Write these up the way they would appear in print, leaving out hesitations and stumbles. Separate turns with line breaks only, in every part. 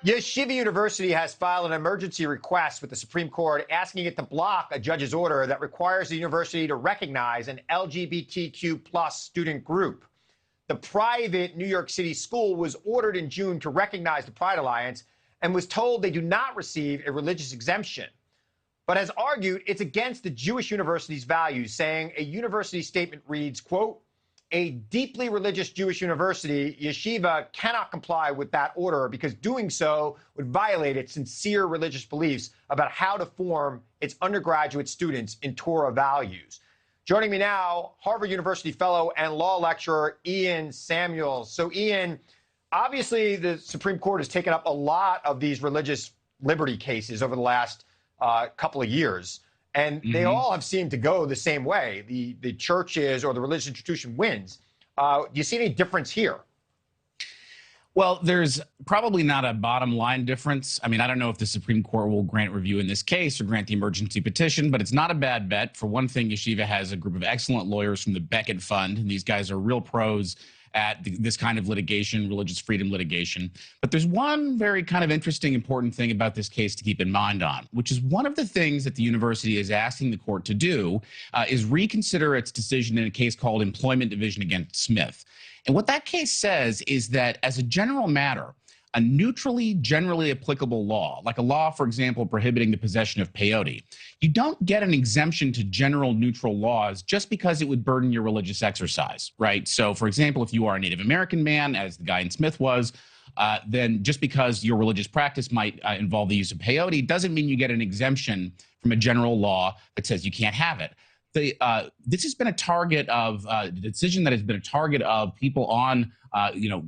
Yeshiva University has filed an emergency request with the Supreme Court asking it to block a judge's order that requires the university to recognize an LGBTQ plus student group. The private New York City school was ordered in June to recognize the Pride Alliance and was told they do not receive a religious exemption, but has argued it's against the Jewish university's values, saying a university statement reads, quote, "A deeply religious Jewish university, Yeshiva, cannot comply with that order because doing so would violate its sincere religious beliefs about how to form its undergraduate students in Torah values." Joining me now, Harvard University fellow and law lecturer Ian Samuels. So, Ian, obviously the Supreme Court has taken up a lot of these religious liberty cases over the last couple of years. And they all have seemed to go the same way. The churches or the religious institution wins. Do you see any difference here?
Well, there's probably not a bottom line difference. I mean, I don't know if the Supreme Court will grant review in this case or grant the emergency petition, but it's not a bad bet. For one thing, Yeshiva has a group of excellent lawyers from the Beckett Fund, and these guys are real pros at this kind of litigation, religious freedom litigation. But there's one very kind of interesting, important thing about this case to keep in mind on, which is one of the things that the university is asking the court to do is reconsider its decision in a case called Employment Division against Smith. And what that case says is that as a general matter, a neutrally, generally applicable law, like a law, for example, prohibiting the possession of peyote, you don't get an exemption to general neutral laws just because it would burden your religious exercise, right? So, for example, if you are a Native American man, as the guy in Smith was, then just because your religious practice might involve the use of peyote doesn't mean you get an exemption from a general law that says you can't have it. This has been a target of the decision that has been a target of people on,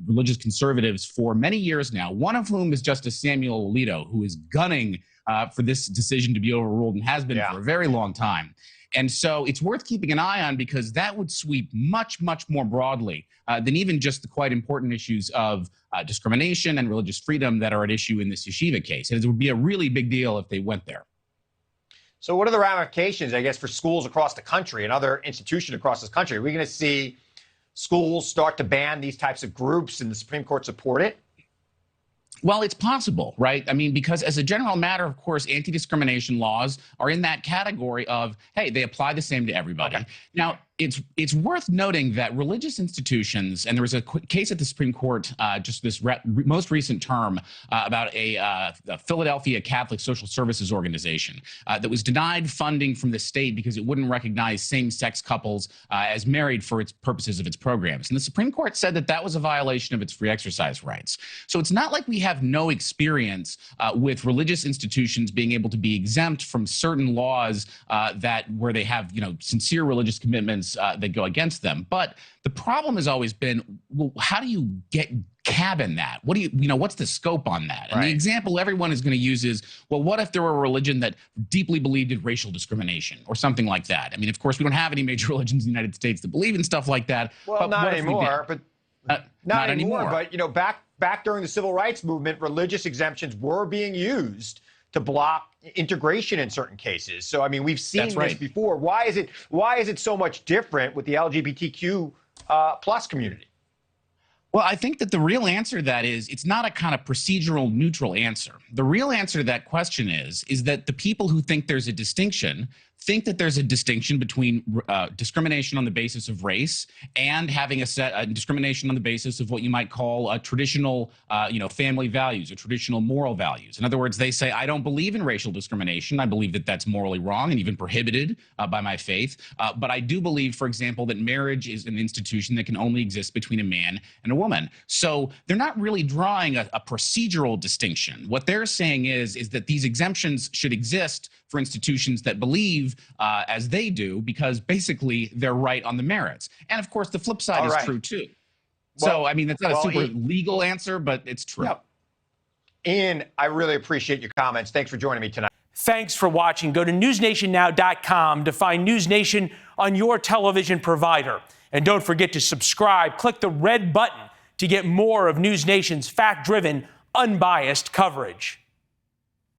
religious conservatives for many years now, one of whom is Justice Samuel Alito, who is gunning for this decision to be overruled and has been for a very long time. And so it's worth keeping an eye on because that would sweep much, much more broadly than even just the quite important issues of discrimination and religious freedom that are at issue in this Yeshiva case. It would be a really big deal if they went there.
So what are the ramifications, I guess, for schools across the country and other institutions across this country? Are we going to see schools start to ban these types of groups and the Supreme Court support it?
Well, it's possible, right? I mean, because as a general matter, of course, anti-discrimination laws are in that category of, hey, they apply the same to everybody. Okay. Now, it's worth noting that religious institutions, and there was a case at the Supreme Court just this most recent term about a Philadelphia Catholic Social Services organization that was denied funding from the state because it wouldn't recognize same-sex couples as married for its purposes of its programs. And the Supreme Court said that that was a violation of its free exercise rights. So it's not like we have no experience with religious institutions being able to be exempt from certain laws where they have, sincere religious commitments that go against them. But the problem has always been, well, how do you cabin that? What do what's the scope on that? And the example everyone is going to use is, well, what if there were a religion that deeply believed in racial discrimination or something like that? I mean, of course, we don't have any major religions in the United States that believe in stuff like that.
Well,
but
not anymore, not anymore. But, back during the civil rights movement, religious exemptions were being used to block integration in certain cases. So, I mean, we've seen this before. Why is it so much different with the LGBTQ plus community?
Well, I think that the real answer to that is it's not a kind of procedural neutral answer. The real answer to that question is that the people who think there's a distinction think that there's a distinction between discrimination on the basis of race and having a discrimination on the basis of what you might call traditional, family values or traditional moral values. In other words, they say, I don't believe in racial discrimination. I believe that that's morally wrong and even prohibited by my faith. But I do believe, for example, that marriage is an institution that can only exist between a man and a woman. So they're not really drawing a procedural distinction. What they're saying is that these exemptions should exist for institutions that believe as they do, because basically they're right on the merits. And of course, the flip side is true too. So, I mean, that's not a super legal answer, but it's true. Yep.
Ian, I really appreciate your comments. Thanks for joining me tonight.
Thanks for watching. Go to newsnationnow.com to find NewsNation on your television provider. And don't forget to subscribe. Click the red button to get more of NewsNation's fact-driven, unbiased coverage.